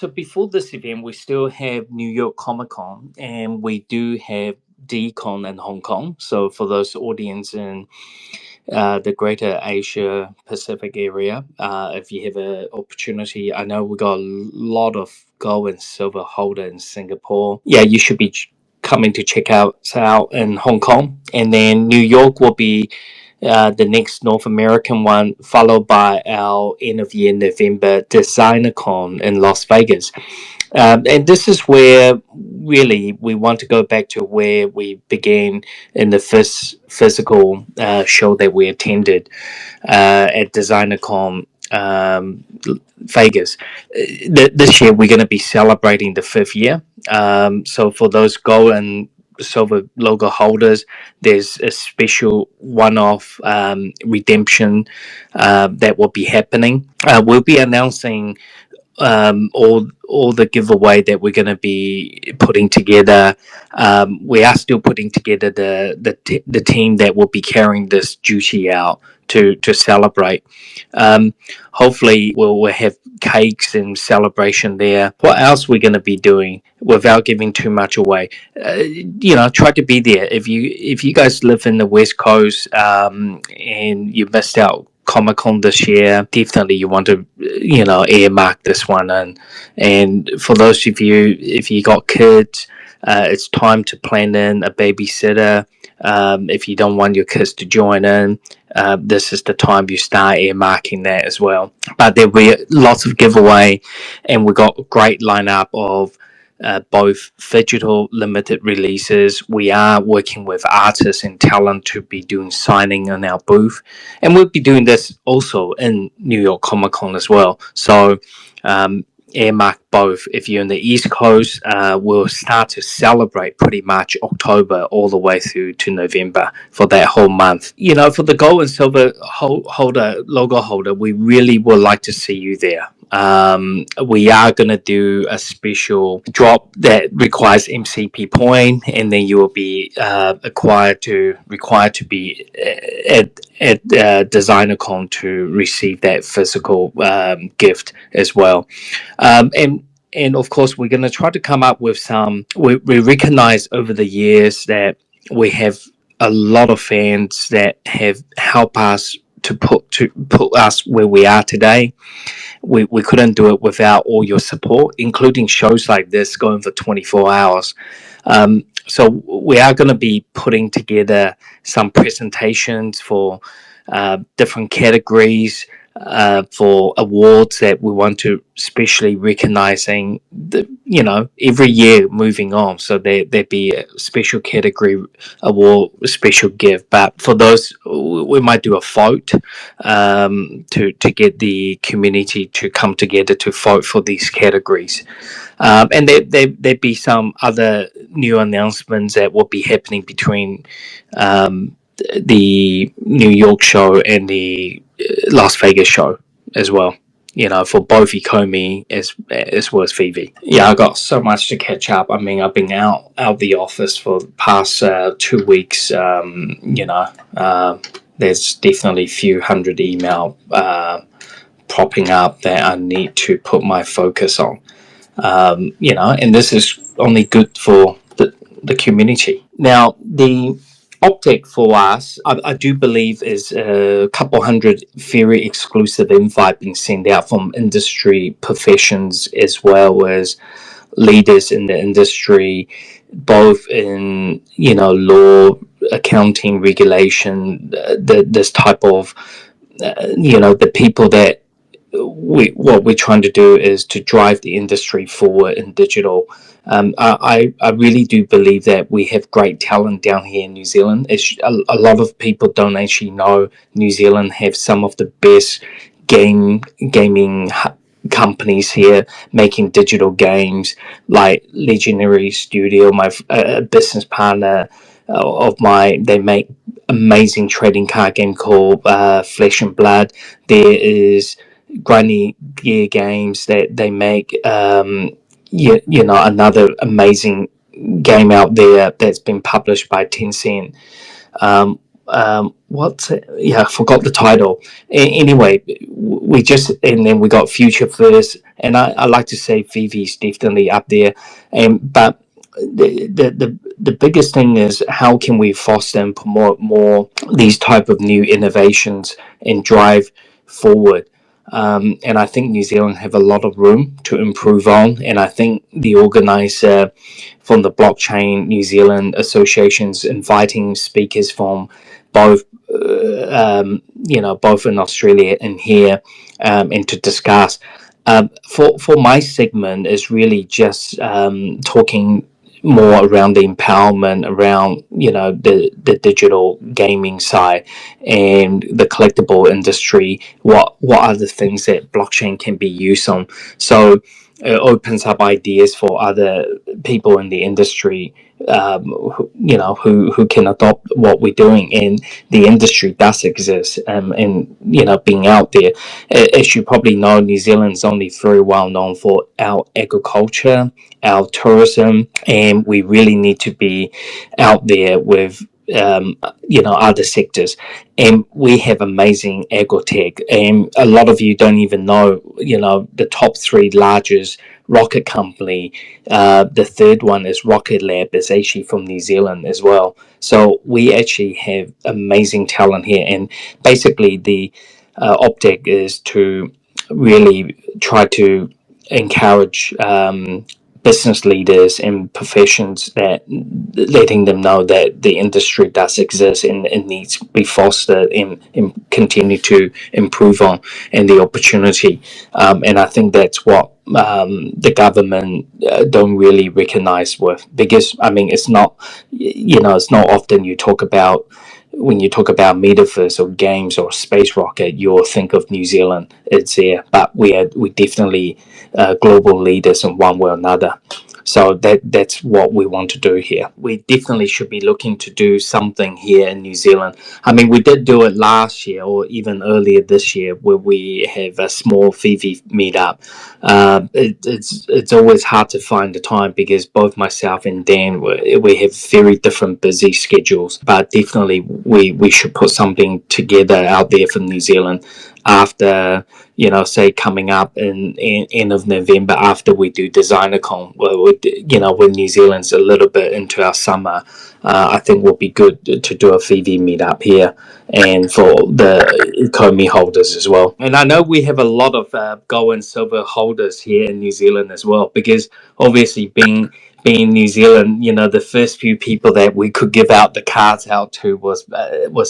So before this event, we still have New York Comic Con, and we do have DCon in Hong Kong. So for those audience in the Greater Asia Pacific area, if you have an opportunity, I know we got a lot of gold and silver holder in Singapore. Yeah, you should be coming to check us out in Hong Kong, and then New York will be the next North American one, followed by our end of year November DesignerCon in Las Vegas. And this is where really we want to go back to where we began in the first physical show that we attended at DesignerCon Vegas. This year we're going to be celebrating the 5th year. So for those gold and silver logo holders, there's a special one-off redemption that will be happening. We'll be announcing all the giveaway that we're going to be putting together. We are still putting together the team that will be carrying this duty out to celebrate. Hopefully we'll have cakes and celebration there. What else we're going to be doing without giving too much away? Try to be there. If you guys live in the West Coast and you missed out Comic Con this year, definitely you want to earmark this one. And for those of you, if you got kids, it's time to plan in a babysitter. If you don't want your kids to join in, this is the time you start earmarking that as well. But there'll be lots of giveaway, and we got a great lineup of both digital limited releases. We are working with artists and talent to be doing signing on our booth, and we'll be doing this also in New York Comic Con as well. So earmark both. If you're in the East Coast, we'll start to celebrate pretty much October all the way through to November for that whole month. For the gold and silver logo holder, we really would like to see you there. We are going to do a special drop that requires MCP point, and then you will be required to be at DesignerCon to receive that physical gift as well. And of course, we're going to try to come up with some. We recognize over the years that we have a lot of fans that have helped us to put us where we are today. We couldn't do it without all your support, including shows like this going for 24 hours. So we are going to be putting together some presentations for different categories, for awards that we want to especially recognizing every year moving on. So there'd be a special category award, a special gift. But for those, we might do a vote to get the community to come together to vote for these categories. And there'd be some other new announcements that will be happening between the New York show and the Las Vegas show as well, for both Ecomi as well as VeVe. Yeah, I got so much to catch up. I mean, I've been out the office for the past 2 weeks. There's definitely a few hundred email popping up that I need to put my focus on. And this is only good for the community. Now, the optic for us, I do believe, is a couple hundred very exclusive invite being sent out from industry professions as well as leaders in the industry, both in law, accounting, regulation, this type of the people that what we're trying to do is to drive the industry forward in digital. I really do believe that we have great talent down here in New Zealand. A lot of people don't actually know New Zealand have some of the best gaming companies here making digital games, like Legendary Studio, my business partner of mine. They make amazing trading card game called Flesh and Blood. There is Granny Gear Games that they make. Another amazing game out there that's been published by Tencent. what's it? Yeah, I forgot the title. Anyway, we just, and then we got FutureVerse, and I like to say VeVe's definitely up there. And but the biggest thing is how can we foster and promote more these type of new innovations and drive forward. And I think New Zealand have a lot of room to improve on. And I think the organizer from the Blockchain New Zealand Association's inviting speakers from both, both in Australia and here, and to discuss. For my segment is really just talking more around the empowerment around the digital gaming side and the collectible industry, what are the things that blockchain can be used on. So it opens up ideas for other people in the industry, who can adopt what we're doing, and the industry does exist, and being out there. As you probably know, New Zealand's only very well known for our agriculture, our tourism, and we really need to be out there with other sectors. And we have amazing agrotech, and a lot of you don't even know, the top three largest rocket company, the third one is Rocket Lab, is actually from New Zealand as well. So we actually have amazing talent here, and basically the optic is to really try to encourage business leaders and professions, that letting them know that the industry does exist, and it needs to be fostered, and continue to improve on, and the opportunity. And I think that's what the government don't really recognize with, because I mean it's not often you talk about, when you talk about metaverse or games or space rocket, you'll think of New Zealand. It's there, but we definitely global leaders in one way or another. So that's what we want to do here. We definitely should be looking to do something here in New Zealand. I mean, we did do it last year or even earlier this year, where we have a small VeVe meetup. It's always hard to find the time, because both myself and Dan, we have very different busy schedules. But definitely we should put something together out there for New Zealand after, say coming up in end of November, after we do DesignerCon, when New Zealand's a little bit into our summer. I think will be good to do a VeVe meetup here, and for the Komi holders as well. And I know we have a lot of gold and silver holders here in New Zealand as well, because obviously being New Zealand, the first few people that we could give out the cards out to was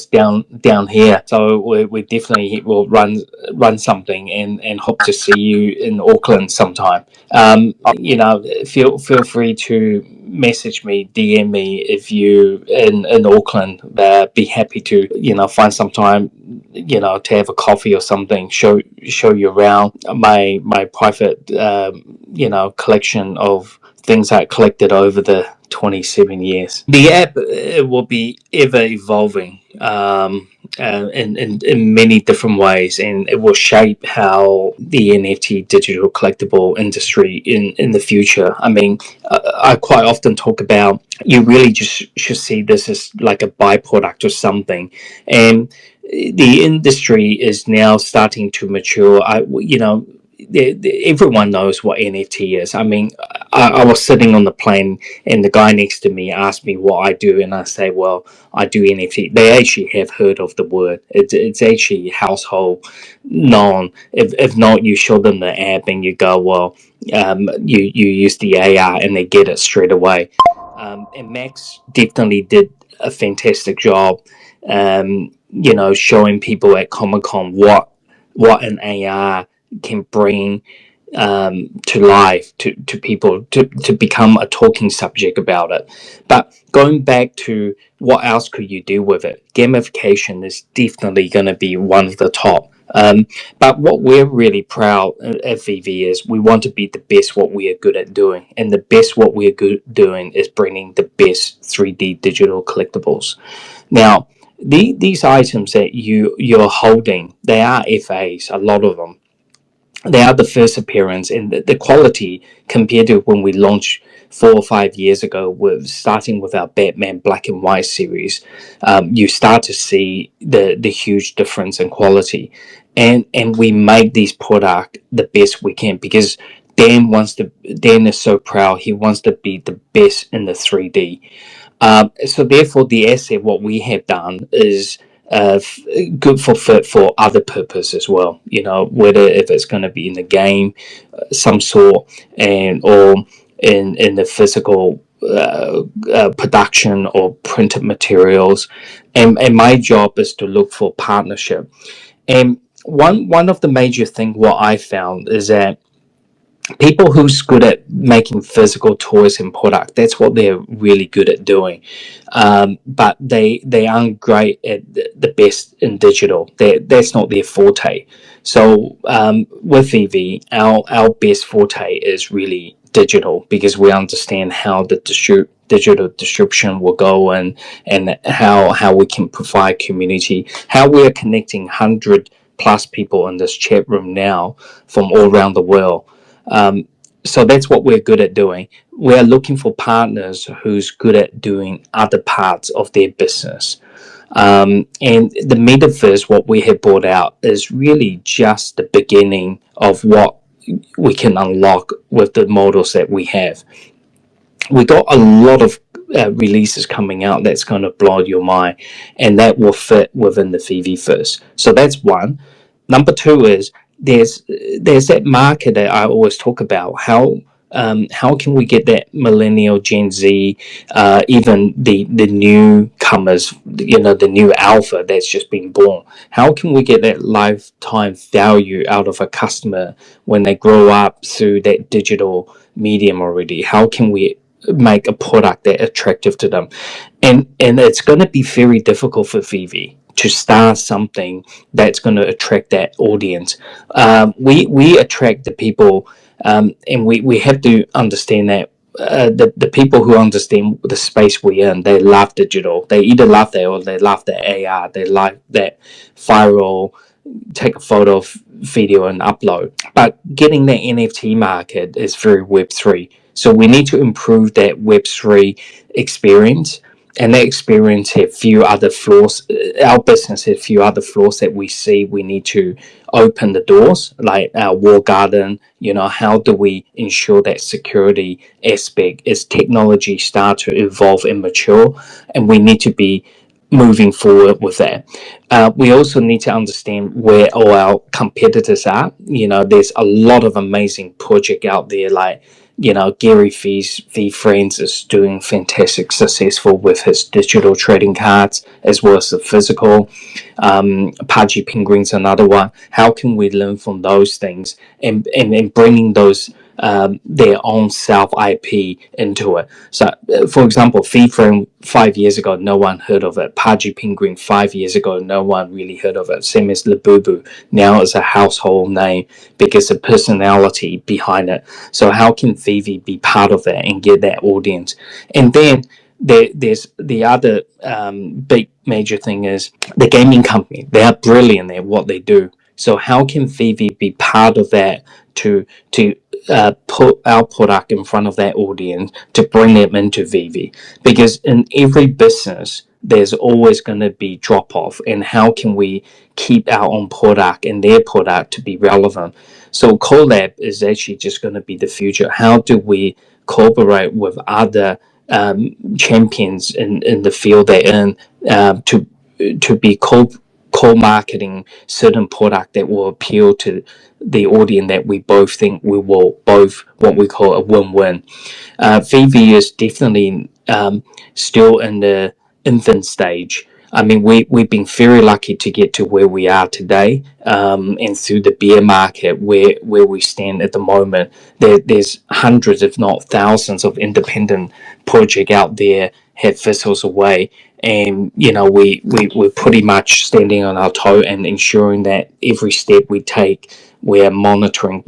down here. So we definitely will run something, and hope to see you in Auckland sometime. Feel free to message me, DM me if you in Auckland. Be happy to find some time to have a coffee or something. Show you around my private collection of things I collected over the 27 years. The app will be ever evolving, in many different ways, and it will shape how the NFT digital collectible industry in the future. I mean, I quite often talk about, you really just should see this as like a byproduct or something, and the industry is now starting to mature. Everyone knows what NFT is. I mean, I was sitting on the plane, and the guy next to me asked me what I do, and I say, well, I do NFT. They actually have heard of the word. It's actually household known. If not, you show them the app and you go, well, you use the AI, and they get it straight away. And Max definitely did a fantastic job, showing people at Comic Con what an AI can bring to life, to people, to become a talking subject about it. But going back to what else could you do with it, gamification is definitely going to be one of the top. But what we're really proud at VeVe is we want to be the best what we are good at doing, and the best what we're good doing is bringing the best 3D digital collectibles. Now, these items that you're holding, they are FAs, a lot of them. they are the first appearance, and the quality compared to when we launched 4 or 5 years ago, with starting with our Batman Black and White series, you start to see the huge difference in quality, and we make these product the best we can, because Dan is so proud. He wants to be the best in the 3D. So therefore, the asset, what we have done is good for other purpose as well. Whether if it's going to be in the game, some sort, and or in the physical production or printed materials, and my job is to look for partnership. And one of the major thing what I found is that people who's good at making physical toys and product, that's what they're really good at doing, but they aren't great at the best in digital. That's not their forte. So with VeVe, our best forte is really digital, because we understand how the digital distribution will go, and how we can provide community, how we are connecting 100+ people in this chat room now from all around the world. um, so that's what we're good at doing. We're looking for partners who's good at doing other parts of their business. And the metaverse, what we have brought out, is really just the beginning of what we can unlock with the models that we have. We got a lot of releases coming out that's going to blow your mind, and that will fit within the VeVeVerse. So that's one. Number two is there's that market that I always talk about. How can we get that millennial, Gen Z, even the newcomers, the new alpha that's just been born? How can we get that lifetime value out of a customer when they grow up through that digital medium already? How can we make a product that attractive to them? And it's going to be very difficult for VeVe to start something that's going to attract that audience. We attract the people, and we have to understand that the people who understand the space we're in, they love digital. They either love that, or they love that AR. They like that viral, take a photo, video, and upload. But getting that NFT market is very Web3. So we need to improve that Web3 experience. And that experience have few other flaws. Our business has few other flaws that we see. We need to open the doors, like our wall garden. How do we ensure that security aspect as technology start to evolve and mature, and we need to be moving forward with that. We also need to understand where all our competitors are. There's a lot of amazing project out there, like Gary Vee's VeFriends is doing fantastic, successful with his digital trading cards as well as the physical. Pudgy Penguin's another one. How can we learn from those things, and bringing those their own self IP into it? So, for example, VeFriend 5 years ago, no one heard of it. Pudgy Penguin 5 years ago, no one really heard of it. Same as Labubu, now is a household name because the personality behind it. So how can VeVe be part of that and get that audience? And then there's the other big major thing is the gaming company. They are brilliant at what they do. So how can VeVe be part of that to put our product in front of that audience, to bring them into VeVe? Because in every business, there's always going to be drop off, and how can we keep our own product and their product to be relevant? So collab is actually just going to be the future. How do we cooperate with other champions in the field they're in, to be co-marketing certain product that will appeal to the audience that we both think we will both, what we call a win-win. VeVe is definitely still in the infant stage. I mean, we've been very lucky to get to where we are today, and through the bear market where we stand at the moment. There's hundreds, if not thousands, of independent projects out there have fizzles away, and we're pretty much standing on our toe and ensuring that every step we take, we're monitoring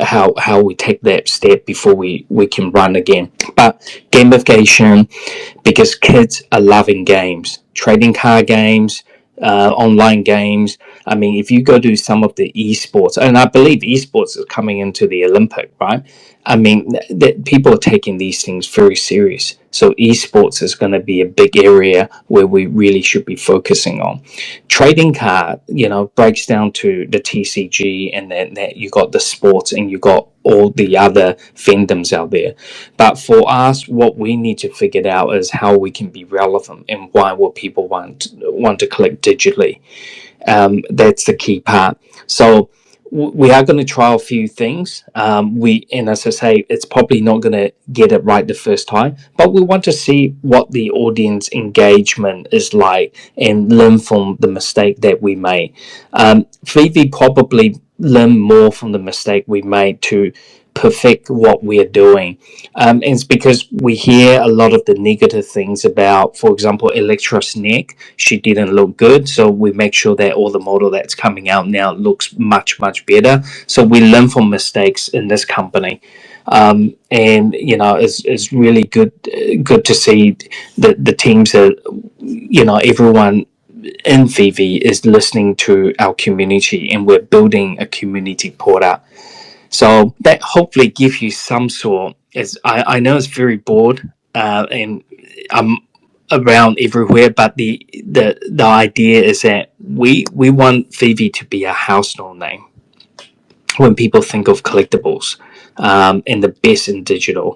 how we take that step before we can run again. But gamification, because kids are loving games, trading card games, online games. I mean, if you go to some of the esports, and I believe esports is coming into the Olympic, right? I mean, that people are taking these things very serious. So esports is going to be a big area where we really should be focusing on. Trading card, breaks down to the TCG, and then that you got the sports, and you got all the other fandoms out there. But for us, what we need to figure out is how we can be relevant, and why will people want to collect digitally. That's the key part. So we are going to try a few things. And as I say, it's probably not going to get it right the first time, but we want to see what the audience engagement is like and learn from the mistake that we made. VeVe probably learn more from the mistake we made to perfect what we're doing. And it's because we hear a lot of the negative things about, for example, Electra's neck. She didn't look good, so we make sure that all the model that's coming out now looks much, much better. So we learn from mistakes in this company. And it's really good to see the teams that everyone in VeVe is listening to our community, and we're building a community product. So that hopefully gives you some sort. I know it's very broad, and I'm around everywhere, but the idea is that we want VeVe to be a household name when people think of collectibles, and the best in digital.